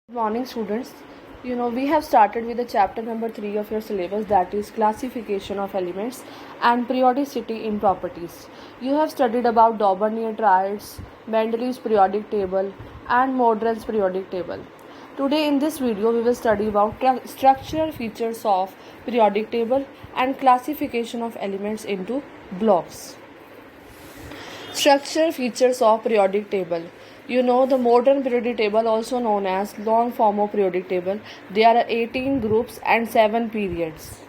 Good morning, students. We have started with the chapter number 3 of your syllabus, that is classification of elements and periodicity in properties. You have studied about Daubernier triads, Mendeleev's periodic table, and Mordan's periodic table. Today in this video, we will study about structural features of periodic table and classification of elements into blocks. Structural features of periodic table. The modern periodic table, also known as long form of periodic table, there are 18 groups and 7 periods.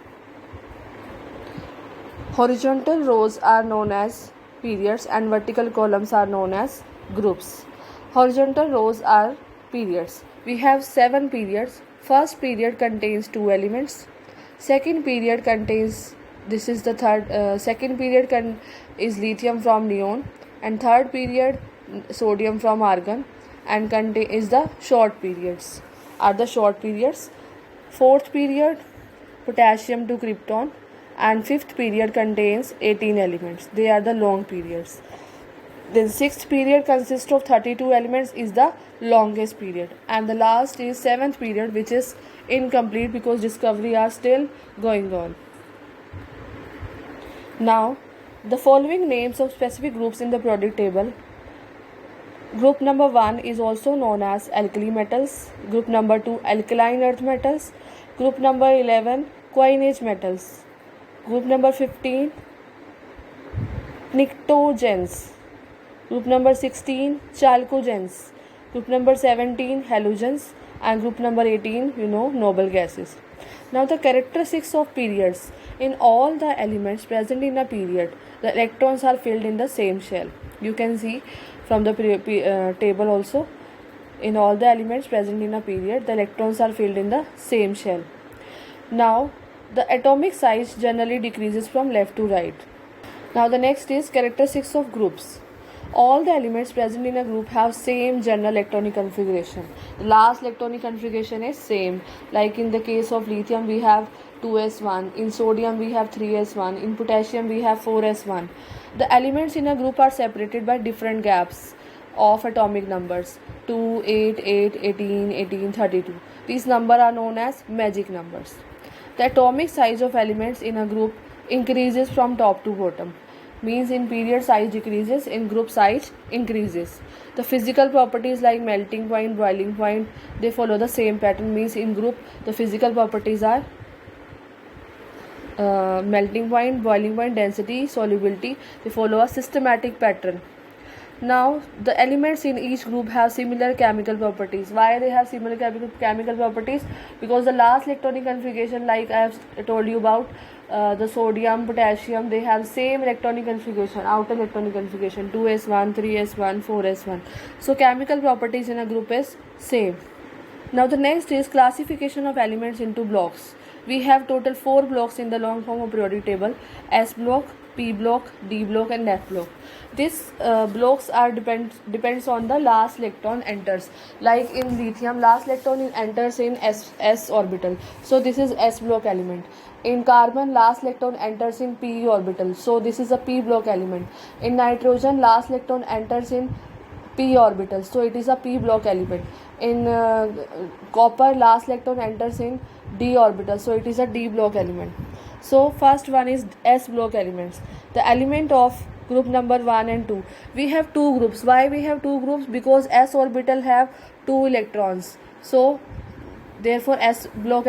Horizontal rows are known as periods and vertical columns are known as groups. Horizontal rows are periods. We have 7 periods. First period contains 2 elements. Second period contains, this is the third, second period is lithium from neon, and third period sodium from argon, and is the short periods. Fourth period potassium to krypton, and fifth period contains 18 elements. They are the long periods. Then sixth period consists of 32 elements, is the longest period, and the last is seventh period, which is incomplete because discovery are still going on. Now, the following names of specific groups in the periodic table. Group number 1 is also known as alkali metals. Group number 2, alkaline earth metals. Group number 11, coinage metals. Group number 15, pnictogens. Group number 16, chalcogens. Group number 17, halogens. And group number 18, noble gases. Now, the characteristics of periods. In all the elements present in a period, the electrons are filled in the same shell. You can see from the table also, in all the elements present in a period, the electrons are filled in the same shell. Now, the atomic size generally decreases from left to right. Now, the next is characteristics of groups. All the elements present in a group have same general electronic configuration. The last electronic configuration is same. Like in the case of lithium, we have 2s1. In sodium, we have 3s1. In potassium, we have 4s1. The elements in a group are separated by different gaps of atomic numbers: 2, 8, 8, 18, 18, 32. These numbers are known as magic numbers. The atomic size of elements in a group increases from top to bottom. Means in period size decreases, in group size increases. The physical properties like melting point, boiling point, they follow the same pattern. Means in group the physical properties are melting point, boiling point, density, solubility. They follow a systematic pattern. Now, the elements in each group have similar chemical properties. Why they have similar chemical properties? Because the last electronic configuration, like I have told you about, the sodium, potassium, they have same electronic configuration, outer electronic configuration, 2s1, 3s1, 4s1. So, chemical properties in a group is same. Now, the next is classification of elements into blocks. We have total 4 blocks in the long form of periodic table: S block, P block, D block, and F block. These blocks are depends on the last electron enters. Like in lithium, last electron enters in s orbital, so this is S block element. In carbon, last electron enters in p orbital, so this is a p block element. In nitrogen, last electron enters in p orbital, so it is a p block element. In copper, last electron enters in d orbital, so it is a d block element. So first one is S block elements. The element of group number 1 and 2. We have 2 groups. Why we have 2 groups? Because S orbital have 2 electrons. So therefore S block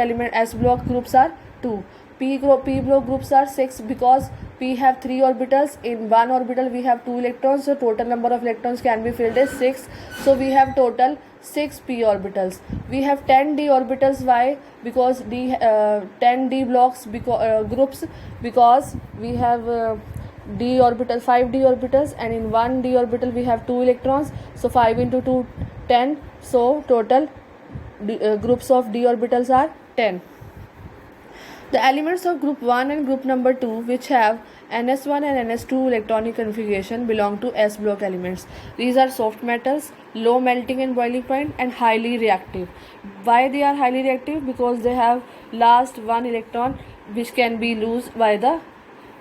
groups are 2. P block groups are 6 because P have 3 orbitals. In one orbital we have 2 electrons, so total number of electrons can be filled as 6. So we have total 6 p orbitals. We have 10 d orbitals. Why? Because 10 d blocks groups, because we have d orbital 5 d orbitals, and in one d orbital we have 2 electrons, so 5 into 2 10. So total groups of d orbitals are 10. The elements of group 1 and group number 2, which have ns1 and ns2 electronic configuration, belong to S block elements. These are soft metals, low melting and boiling point, and highly reactive. Why they are highly reactive? Because they have last one electron which can be lost by the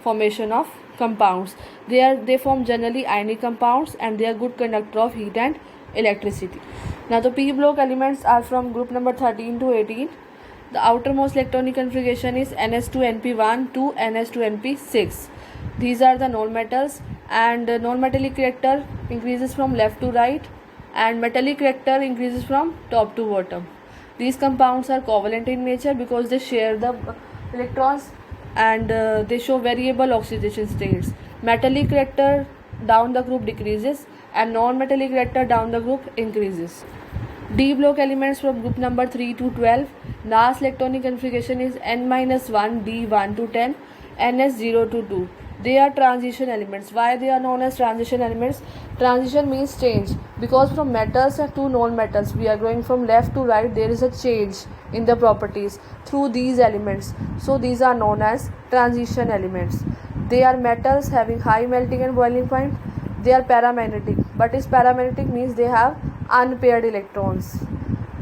formation of compounds. They form generally ionic compounds, and they are good conductor of heat and electricity. Now the p block elements are from group number 13 to 18. The outermost electronic configuration is Ns2np1 to Ns2np6. These are the non-metals, and non-metallic character increases from left to right and metallic character increases from top to bottom. These compounds are covalent in nature because they share the electrons, and they show variable oxidation states. Metallic character down the group decreases and non-metallic character down the group increases. D block elements from group number 3 to 12. Last electronic configuration is N-1 D1 to 10, Ns0 to 2. They are transition elements. Why they are known as transition elements? Transition means change. Because from metals to non-metals, we are going from left to right, there is a change in the properties through these elements. So these are known as transition elements. They are metals having high melting and boiling point. They are paramagnetic. But is paramagnetic means they have unpaired electrons.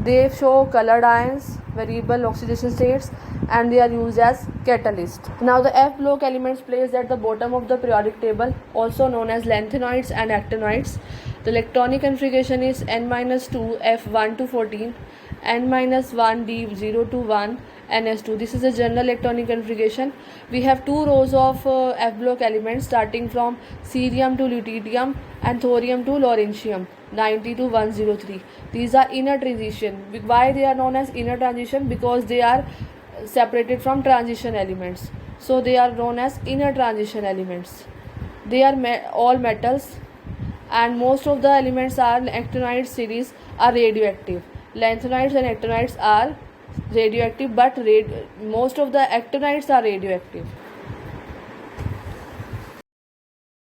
They show colored ions, variable oxidation states, and they are used as catalyst. Now the F block elements placed at the bottom of the periodic table, also known as lanthanoids and actinoids. The electronic configuration is N-2 F1 to 14, N-1 D0 to 1, Ns2. This is a general electronic configuration. We have two rows of F block elements starting from cerium to lutetium and thorium to lawrencium, 90 to 103. These are inner transition. Why they are known as inner transition? Because they are separated from transition elements. So they are known as inner transition elements. They are all metals, and most of the elements are actinide series are radioactive. Lanthanides and actinides are radioactive, but most of the actinides are radioactive.